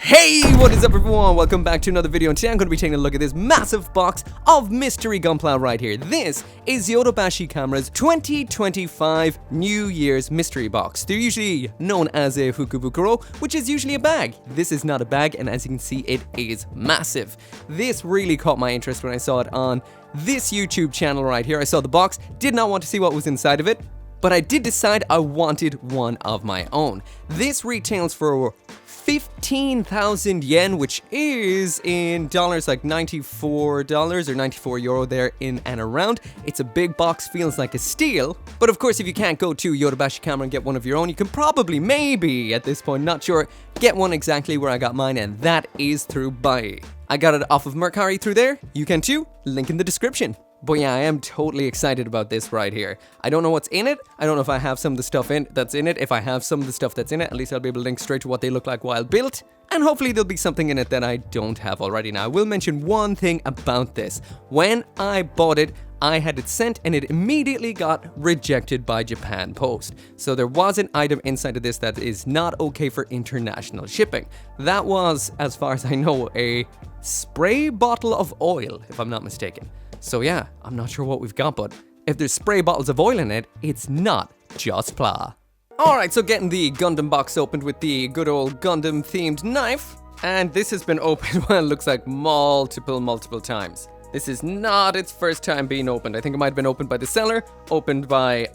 Hey, what is up everyone? Welcome back to another video, and today I'm going to be taking a look at this massive box of mystery Gunpla right here. This is Yodobashi Camera's 2025 New Year's mystery box. They're usually known as a fukubukuro, which is usually a bag. This is not a bag, and as you can see, it is massive. This really caught my interest when I saw it on this YouTube channel right here. I saw the box, did not want to see what was inside of it, but I did decide I wanted one of my own. This retails for 15,000 yen, which is in dollars like $94 or 94 euro there in and around. It's a big box, feels like a steal. But of course, if you can't go to Yodobashi Camera and get one of your own, you can probably, maybe at this point, not sure, get one exactly where I got mine, and that is through Bai. I got it off of Mercari through there. You can too. Link in the description. But yeah, I am totally excited about this right here. I don't know what's in it. I don't know if I have some of the stuff that's in it. If I have some of the stuff that's in it, at least I'll be able to link straight to what they look like while built. And hopefully there'll be something in it that I don't have already. Now, I will mention one thing about this. When I bought it, I had it sent and it immediately got rejected by Japan Post. So there was an item inside of this that is not okay for international shipping. That was, as far as I know, a spray bottle of oil, if I'm not mistaken. So yeah, I'm not sure what we've got, but if there's spray bottles of oil in it, it's not just pla. Alright, so getting the Gundam box opened with the good old Gundam themed knife. And this has been opened, well, it looks like multiple times. This is not its first time being opened. I think it might have been opened by the seller, opened by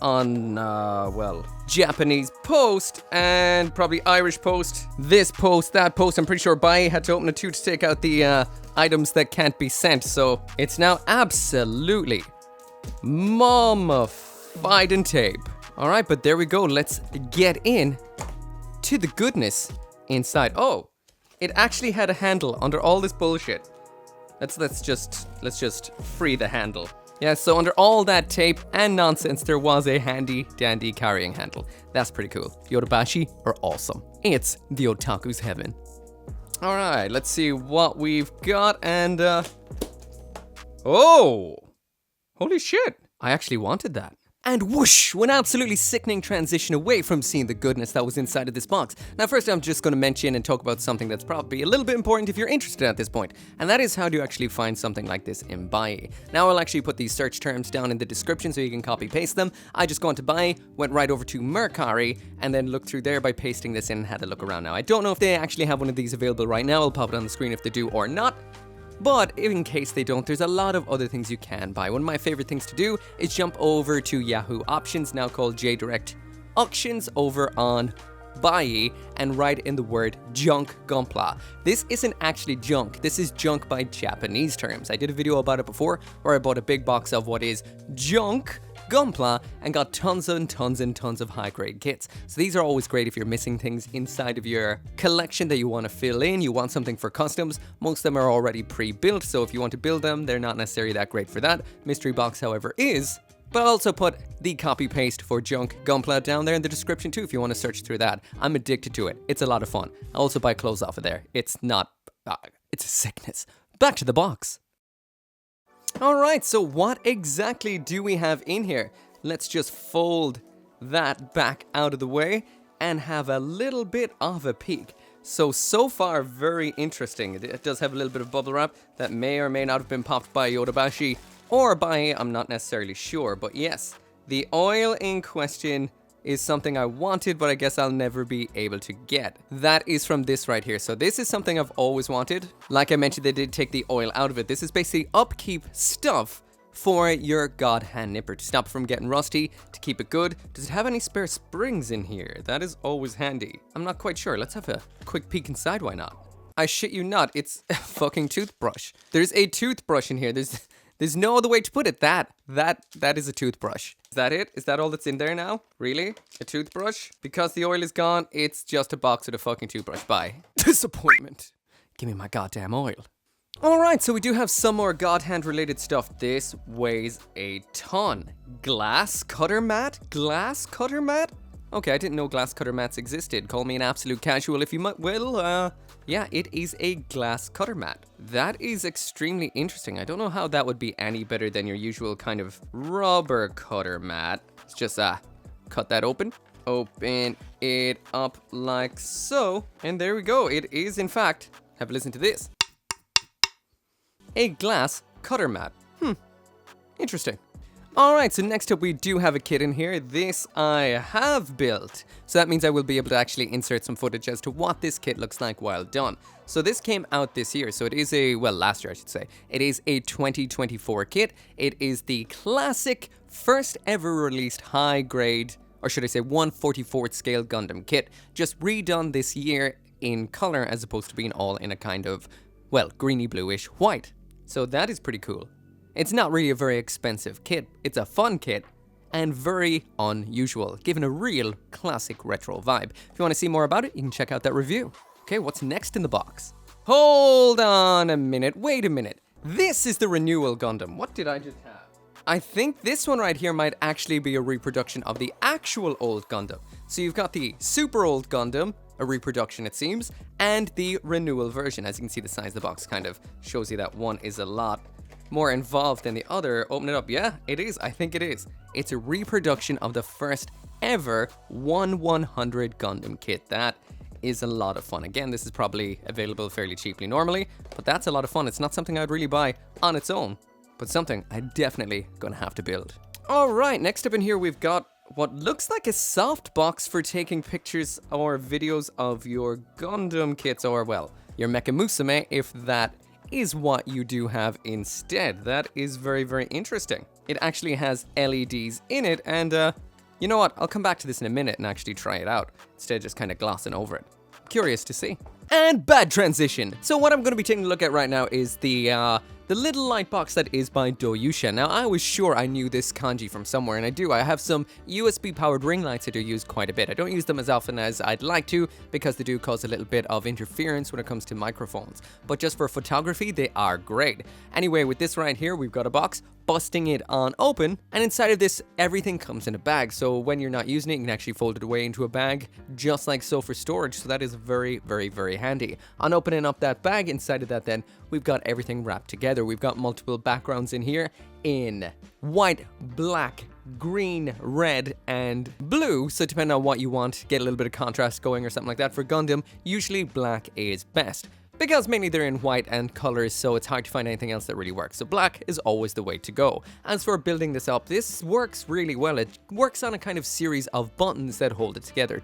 Japanese Post, and probably Irish Post, this post, that post. I'm pretty sure Bai had to open it too to take out the items that can't be sent. So it's now absolutely mummified in tape. All right, but there we go. Let's get in to the goodness inside. Oh, it actually had a handle under all this bullshit. Let's just free the handle. Yeah, so under all that tape and nonsense, there was a handy dandy carrying handle. That's pretty cool. Yodobashi are awesome. It's the otaku's heaven. All right, let's see what we've got. And oh, holy shit! I actually wanted that. And whoosh, an absolutely sickening transition away from seeing the goodness that was inside of this box. Now first I'm just going to mention and talk about something that's probably a little bit important if you're interested at this point, and that is how do you actually find something like this in Bai. Now I'll actually put these search terms down in the description so you can copy paste them. I just gone to Bai, went right over to Mercari, and then looked through there by pasting this in and had a look around. Now I don't know if they actually have one of these available right now. I'll pop it on the screen if they do or not. But in case they don't, there's a lot of other things you can buy. One of my favorite things to do is jump over to Yahoo Options, now called J-Direct Auctions, over on Bai, and write in the word junk Gunpla. This isn't actually junk. This is junk by Japanese terms. I did a video about it before where I bought a big box of what is junk Gunpla and got tons and tons of high-grade kits. So these are always great if you're missing things inside of your collection that you want to fill in. You want something for customs. Most of them are already pre-built, so if you want to build them, they're not necessarily that great for that. Mystery box, however, is. But I'll also put the copy-paste for junk Gunpla down there in the description too if you want to search through that. I'm addicted to it. It's a lot of fun. I also buy clothes off of there. It's not... it's a sickness. Back to the box. Alright, so what exactly do we have in here? Let's just fold that back out of the way and have a little bit of a peek. So far, very interesting. It does have a little bit of bubble wrap that may or may not have been popped by Yodobashi or by, I'm not necessarily sure, but yes, the oil in question is something I wanted, but I guess I'll never be able to get. That is from this right here. So this is something I've always wanted. Like I mentioned, they did take the oil out of it. This is basically upkeep stuff for your god hand nipper to stop it from getting rusty, to keep it good. Does it have any spare springs in here? That is always handy. I'm not quite sure. Let's have a quick peek inside. Why not? I shit you not. It's a fucking toothbrush. There's a toothbrush in here. There's no other way to put it. That is a toothbrush. Is that it? Is that all that's in there now? Really? A toothbrush? Because the oil is gone, it's just a box with a fucking toothbrush. Bye. Disappointment. Give me my goddamn oil. Alright, so we do have some more God Hand related stuff. This weighs a ton. Glass cutter mat? Glass cutter mat? Okay, I didn't know glass cutter mats existed. Call me an absolute casual if you might. Well, yeah, it is a glass cutter mat. That is extremely interesting. I don't know how that would be any better than your usual kind of rubber cutter mat. Let's just cut that open. open it up like so. And there we go. It is, in fact, have a listen to this, a glass cutter mat. Interesting. Alright, so next up we do have a kit in here. This I have built. So that means I will be able to actually insert some footage as to what this kit looks like while done. So this came out this year, so it is last year I should say. It is a 2024 kit. It is the classic first ever released high grade, or should I say 1/44th scale Gundam kit. Just redone this year in color as opposed to being all in a kind of, greeny bluish white. So that is pretty cool. It's not really a very expensive kit, it's a fun kit, and very unusual, giving a real classic retro vibe. If you want to see more about it, you can check out that review. Okay, what's next in the box? Hold on a minute, wait a minute. This is the Renewal Gundam. What did I just have? I think this one right here might actually be a reproduction of the actual old Gundam. So you've got the super old Gundam, a reproduction it seems, and the Renewal version. As you can see, the size of the box kind of shows you that one is a lot more involved than the other. Open it up. Yeah, it is. I think it is. It's a reproduction of the first ever 1/100 Gundam kit. That is a lot of fun. Again, this is probably available fairly cheaply normally, but that's a lot of fun. It's not something I'd really buy on its own, but something I'm definitely gonna have to build. All right, next up in here, we've got what looks like a soft box for taking pictures or videos of your Gundam kits, or your Mecha Musume, if that is what you do have instead. That is very, very interesting. It actually has LEDs in it, and you know what? I'll come back to this in a minute and actually try it out, instead of just kind of glossing over it. Curious to see. And bad transition. So what I'm going to be taking a look at right now is the little light box that is by Doyusha. Now, I was sure I knew this kanji from somewhere, and I do. I have some USB-powered ring lights that are used quite a bit. I don't use them as often as I'd like to, because they do cause a little bit of interference when it comes to microphones. But just for photography, they are great. Anyway, with this right here, we've got a box, busting it on open, and inside of this, everything comes in a bag. So when you're not using it, you can actually fold it away into a bag, just like so, for storage. So that is very, very, very handy. On opening up that bag, inside of that then, we've got everything wrapped together. We've got multiple backgrounds in here in white, black, green, red, and blue. So depending on what you want, get a little bit of contrast going or something like that. For Gundam, usually black is best, because mainly they're in white and colors, so it's hard to find anything else that really works. So black is always the way to go. As for building this up, this works really well. It works on a kind of series of buttons that hold it together.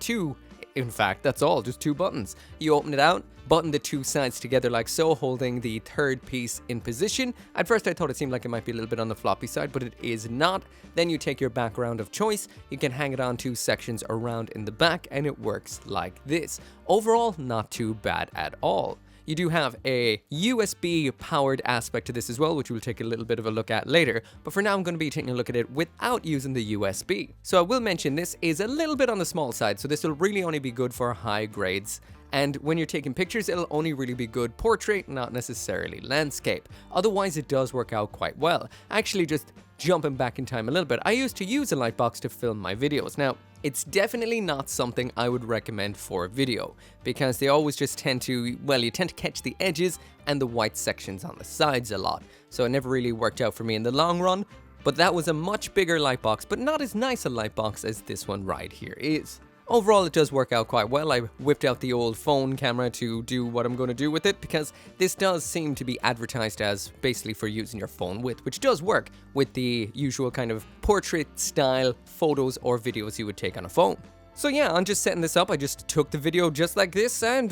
In fact, that's all, just 2 buttons. You open it out, button the 2 sides together like so, holding the 3rd piece in position. At first I thought it seemed like it might be a little bit on the floppy side, but it is not. Then you take your background of choice, you can hang it on 2 sections around in the back, and it works like this. Overall, not too bad at all. You do have a USB powered aspect to this as well, which we'll take a little bit of a look at later, but for now I'm going to be taking a look at it without using the USB. So I will mention this is a little bit on the small side, so this will really only be good for high grades. And when you're taking pictures, it'll only really be good portrait, not necessarily landscape. Otherwise, it does work out quite well. Actually, just jumping back in time a little bit, I used to use a lightbox to film my videos. Now, it's definitely not something I would recommend for video, because they always just tend to, you tend to catch the edges and the white sections on the sides a lot. So it never really worked out for me in the long run. But that was a much bigger lightbox, but not as nice a lightbox as this one right here is. Overall, it does work out quite well. I whipped out the old phone camera to do what I'm going to do with it, because this does seem to be advertised as basically for using your phone with, which does work with the usual kind of portrait style photos or videos you would take on a phone. So yeah, I'm just setting this up. I just took the video just like this, and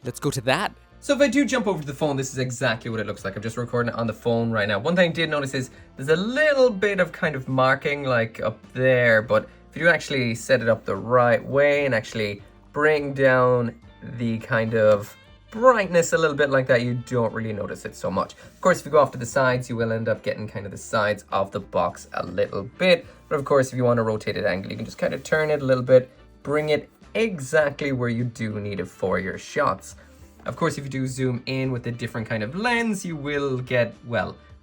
let's go to that. So if I do jump over to the phone, this is exactly what it looks like. I'm just recording it on the phone right now. One thing I did notice is there's a little bit of kind of marking like up there, but if you do actually set it up the right way and actually bring down the kind of brightness a little bit like that, you don't really notice it so much. Of course, if you go off to the sides, you will end up getting kind of the sides of the box a little bit. But of course, if you want to rotate it angle, you can just kind of turn it a little bit, bring it exactly where you do need it for your shots. Of course, if you do zoom in with a different kind of lens, you will get,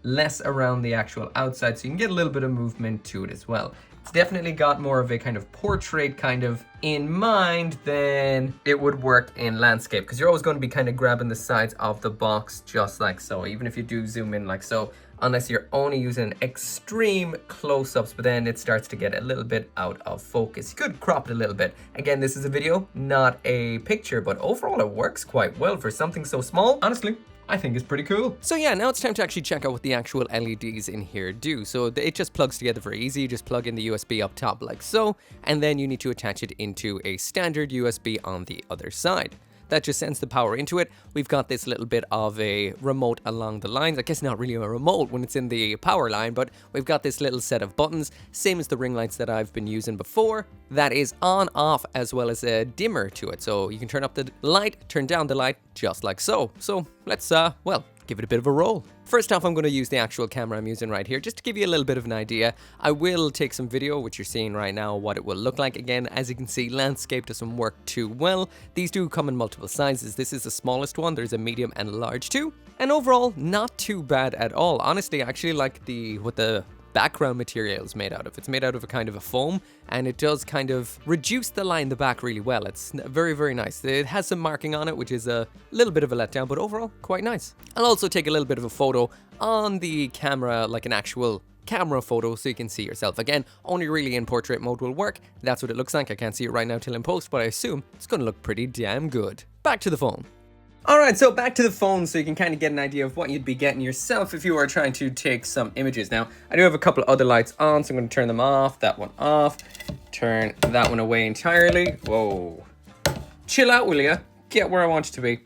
less around the actual outside, so you can get a little bit of movement to it as well. It's definitely got more of a kind of portrait kind of in mind than it would work in landscape, because you're always going to be kind of grabbing the sides of the box just like so. Even if you do zoom in like so, unless you're only using extreme close-ups, but then it starts to get a little bit out of focus. You could crop it a little bit. Again, this is a video, not a picture, but overall it works quite well for something so small. Honestly, I think it's pretty cool. So yeah, now it's time to actually check out what the actual LEDs in here do. So it just plugs together very easy. You just plug in the USB up top like so, and then you need to attach it into a standard USB on the other side. That just sends the power into it. We've got this little bit of a remote along the lines. I guess not really a remote when it's in the power line, but we've got this little set of buttons, same as the ring lights that I've been using before. That is on, off, as well as a dimmer to it. So you can turn up the light, turn down the light, just like so. So let's, well, give it a bit of a roll. First off, I'm going to use the actual camera I'm using right here, just to give you a little bit of an idea. I will take some video, which you're seeing right now, what it will look like. Again, as you can see, landscape doesn't work too well. These do come in multiple sizes. This is the smallest one. There's a medium and a large too. And overall, not too bad at all. Honestly, I actually like what the background material is made out of. It's made out of a kind of a foam, and it does kind of reduce the line in the back really well. It's very, very nice. It has some marking on it, which is a little bit of a letdown, but overall, quite nice. I'll also take a little bit of a photo on the camera, like an actual camera photo, so you can see yourself. Again, only really in portrait mode will work. That's what it looks like. I can't see it right now till in post, but I assume it's going to look pretty damn good. Back to the phone. Alright, so back to the phone so you can kind of get an idea of what you'd be getting yourself if you were trying to take some images. Now, I do have a couple other lights on, so I'm going to turn them off, that one off, turn that one away entirely. Whoa. Chill out, will ya? Get where I want you to be.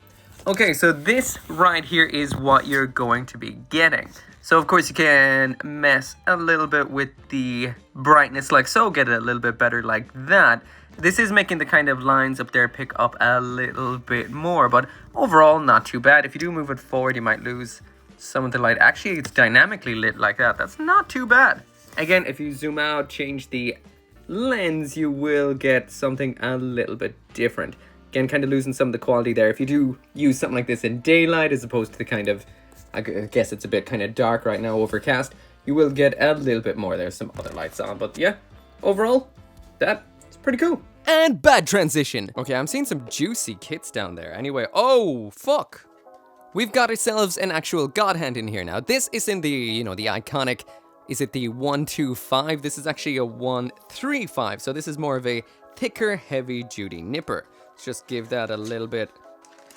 Okay, so this right here is what you're going to be getting. So, of course, you can mess a little bit with the brightness like so, get it a little bit better like that. This is making the kind of lines up there pick up a little bit more, but overall, not too bad. If you do move it forward, you might lose some of the light. Actually, it's dynamically lit like that. That's not too bad. Again, if you zoom out, change the lens, you will get something a little bit different. Again, kind of losing some of the quality there. If you do use something like this in daylight, as opposed to the kind of, I guess it's a bit kind of dark right now, overcast, you will get a little bit more. There's some other lights on, but yeah, overall, that's pretty cool. And bad transition. Okay, I'm seeing some juicy kits down there. Anyway, oh, fuck. We've got ourselves an actual God Hand in here now. This is in the, you know, the iconic, is it the 125? This is actually a 135. So this is more of a thicker, heavy-duty nipper. Let's just give that a little bit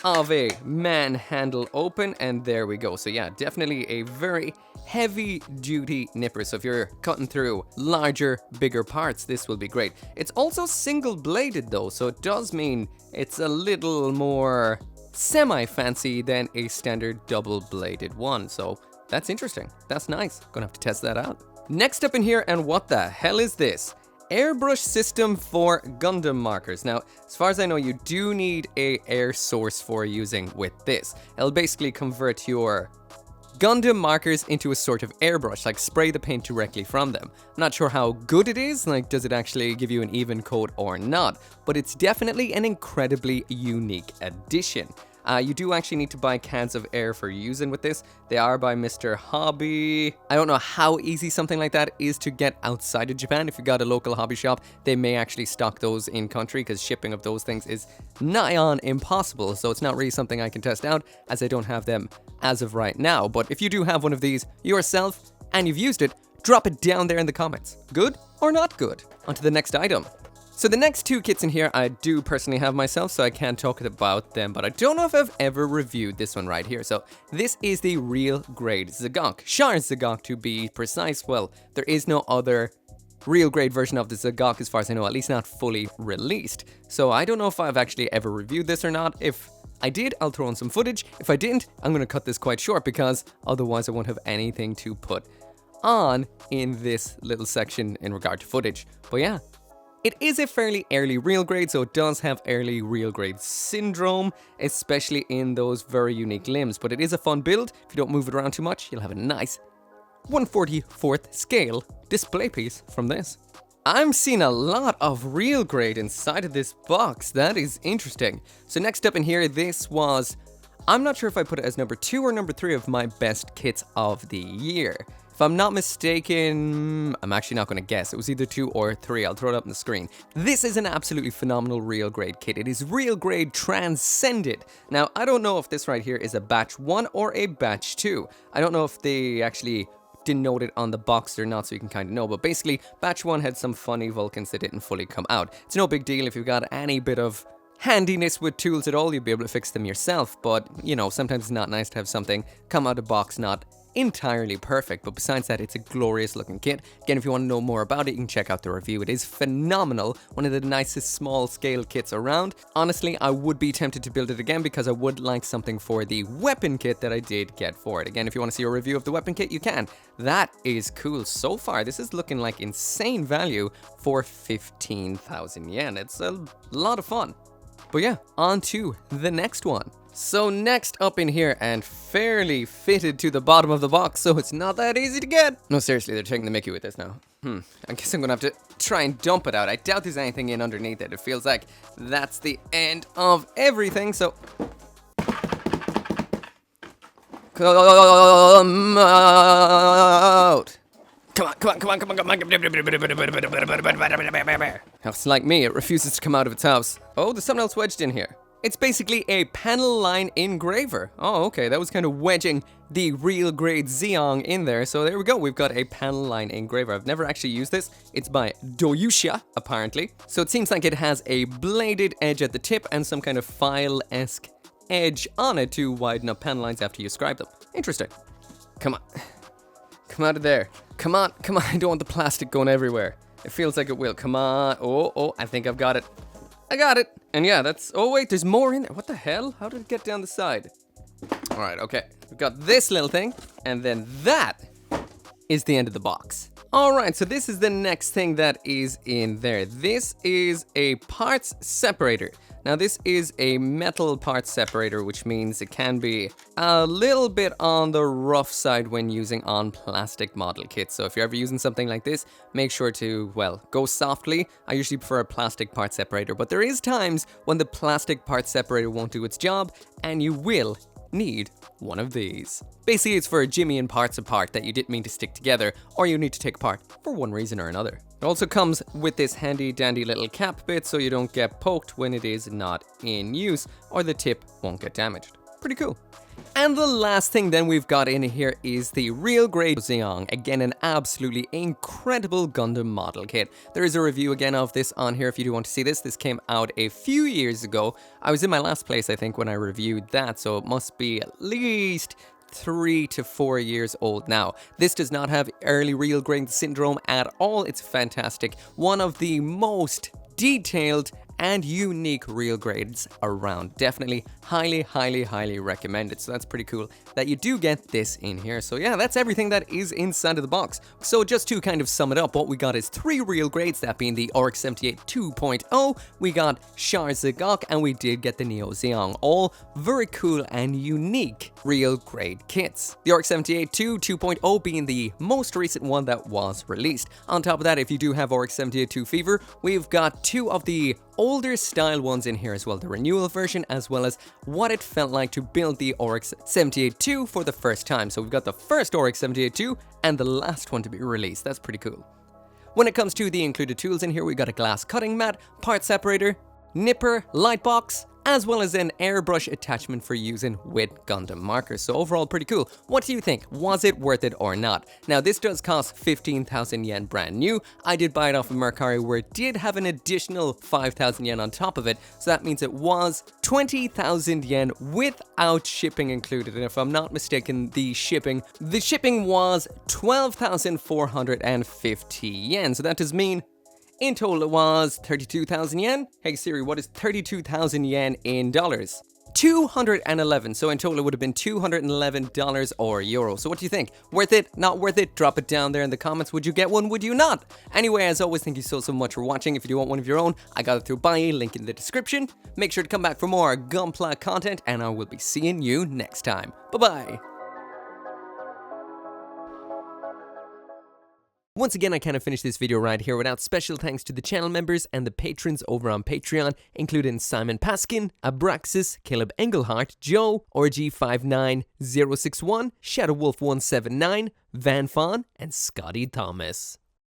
of a manhandle open, and there we go. So yeah, definitely a very heavy duty nipper. So if you're cutting through larger, bigger parts, this will be great. It's also single bladed though, so it does mean it's a little more semi-fancy than a standard double bladed one. So that's interesting. That's nice. Gonna have to test that out. Next up in here, and what the hell is this? Airbrush system for Gundam markers. Now, as far as I know, you do need a air source for using with this. It'll basically convert your Gundam markers into a sort of airbrush, like spray the paint directly from them. I'm not sure how good it is, like does it actually give you an even coat or not, but it's definitely an incredibly unique addition. You do actually need to buy cans of air for using with this. They are by Mr. Hobby. I don't know how easy something like that is to get outside of Japan. If you got a local hobby shop, they may actually stock those in country, because shipping of those things is nigh on impossible. So it's not really something I can test out, as I don't have them as of right now. But if you do have one of these yourself and you've used it, drop it down there in the comments. Good or not good? On to the next item. So the next two kits in here I do personally have myself, so I can talk about them, but I don't know if I've ever reviewed this one right here. So this is the real grade Zagok, Char Zagok to be precise. Well, there is no other real grade version of the Zagok as far as I know, at least not fully released. So I don't know if I've actually ever reviewed this or not. If I did, I'll throw in some footage. If I didn't, I'm going to cut this quite short, because otherwise I won't have anything to put on in this little section in regard to footage. But yeah. It is a fairly early real grade, so it does have early real grade syndrome, especially in those very unique limbs. But it is a fun build. If you don't move it around too much, you'll have a nice 1/44th scale display piece from this. I'm seeing a lot of real grade inside of this box. That is interesting. So next up in here, this was, I'm not sure if I put it as number 2 or number 3 of my best kits of the year. If I'm not mistaken, I'm actually not going to guess. It was either 2 or 3. I'll throw it up on the screen. This is an absolutely phenomenal real grade kit. It is real grade transcended. Now, I don't know if this right here is a batch 1 or a batch 2. I don't know if they actually denote it on the box or not, so you can kind of know. But basically, batch 1 had some funny Vulcans that didn't fully come out. It's no big deal if you've got any bit of handiness with tools at all, you'll be able to fix them yourself. But, you know, sometimes it's not nice to have something come out of the box not entirely perfect. But besides that, it's a glorious looking kit. Again, if you want to know more about it, you can check out the review. It is phenomenal. One of the nicest small scale kits around. Honestly, I would be tempted to build it again because I would like something for the weapon kit that I did get for it. Again, if you want to see a review of the weapon kit, you can. That is cool. So far, this is looking like insane value for 15,000 yen. It's a lot of fun. But yeah, on to the next one. So next up in here, and fairly fitted to the bottom of the box, so it's not that easy to get. No, seriously, they're taking the mickey with this now. I guess I'm gonna have to try and dump it out. I doubt there's anything in underneath it. It feels like that's the end of everything, so... Come out! Come on. It's like me, it refuses to come out of its house. Oh, there's something else wedged in here. It's basically a panel line engraver. Oh, okay, that was kind of wedging the real grade Zeong in there. So there we go, we've got a panel line engraver. I've never actually used this. It's by Doyusha, apparently. So it seems like it has a bladed edge at the tip and some kind of file-esque edge on it to widen up panel lines after you scribe them. Interesting. Come on. Come out of there. Come on. I don't want the plastic going everywhere. It feels like it will. Come on. Oh, I think I've got it. I got it. And yeah, that's... Oh, wait, there's more in there. What the hell? How did it get down the side? All right, okay. We've got this little thing, and then that is the end of the box. All right, so this is the next thing that is in there. This is a parts separator. Now, this is a metal parts separator, which means it can be a little bit on the rough side when using on plastic model kits. So if you're ever using something like this, make sure to, well, go softly. I usually prefer a plastic part separator, but there is times when the plastic part separator won't do its job, and you will need one of these. Basically, it's for jimmying parts apart that you didn't mean to stick together, or you need to take apart for one reason or another. It also comes with this handy dandy little cap bit so you don't get poked when it is not in use, or the tip won't get damaged. Pretty cool. And the last thing then we've got in here is the real grade Zeong. Again, an absolutely incredible Gundam model kit. There is a review again of this on here if you do want to see this. This came out a few years ago. I was in my last place, I think, when I reviewed that, so it must be at least 3 to 4 years old now. This does not have early real grade syndrome at all. It's fantastic. One of the most detailed and unique real grades around. Definitely highly recommended. So that's pretty cool that you do get this in here. So yeah, that's everything that is inside of the box. So just to kind of sum it up, what we got is 3 real grades, that being the RX 78 2.0, we got Char Zagok, and we did get the Neo Zeong. All very cool and unique real grade kits. The RX 78 2.0 being the most recent one that was released. On top of that, if you do have RX 78 2 Fever, we've got 2 of the older style ones in here as well, the renewal version, as well as what it felt like to build the RX 78-2 for the first time. So we've got the first RX 78-2 and the last one to be released. That's pretty cool. When it comes to the included tools in here, we got a glass cutting mat, part separator, nipper, light box, as well as an airbrush attachment for using with Gundam markers. So overall, pretty cool. What do you think? Was it worth it or not? Now, this does cost 15,000 yen brand new. I did buy it off of Mercari, where it did have an additional 5,000 yen on top of it. So that means it was 20,000 yen without shipping included. And if I'm not mistaken, the shipping was 12,450 yen. So that does mean in total, it was 32,000 yen. Hey Siri, what is 32,000 yen in dollars? 211. So in total, it would have been $211 or euro. So what do you think? Worth it? Not worth it? Drop it down there in the comments. Would you get one? Would you not? Anyway, as always, thank you so much for watching. If you do want one of your own, I got it through buying, link in the description. Make sure to come back for more Gunpla content, and I will be seeing you next time. Bye-bye. Once again, I can't finish this video right here without special thanks to the channel members and the patrons over on Patreon, including Simon Paskin, Abraxas, Caleb Engelhart, Joe, RG59061, ShadowWolf179, Van Fawn, and Scotty Thomas.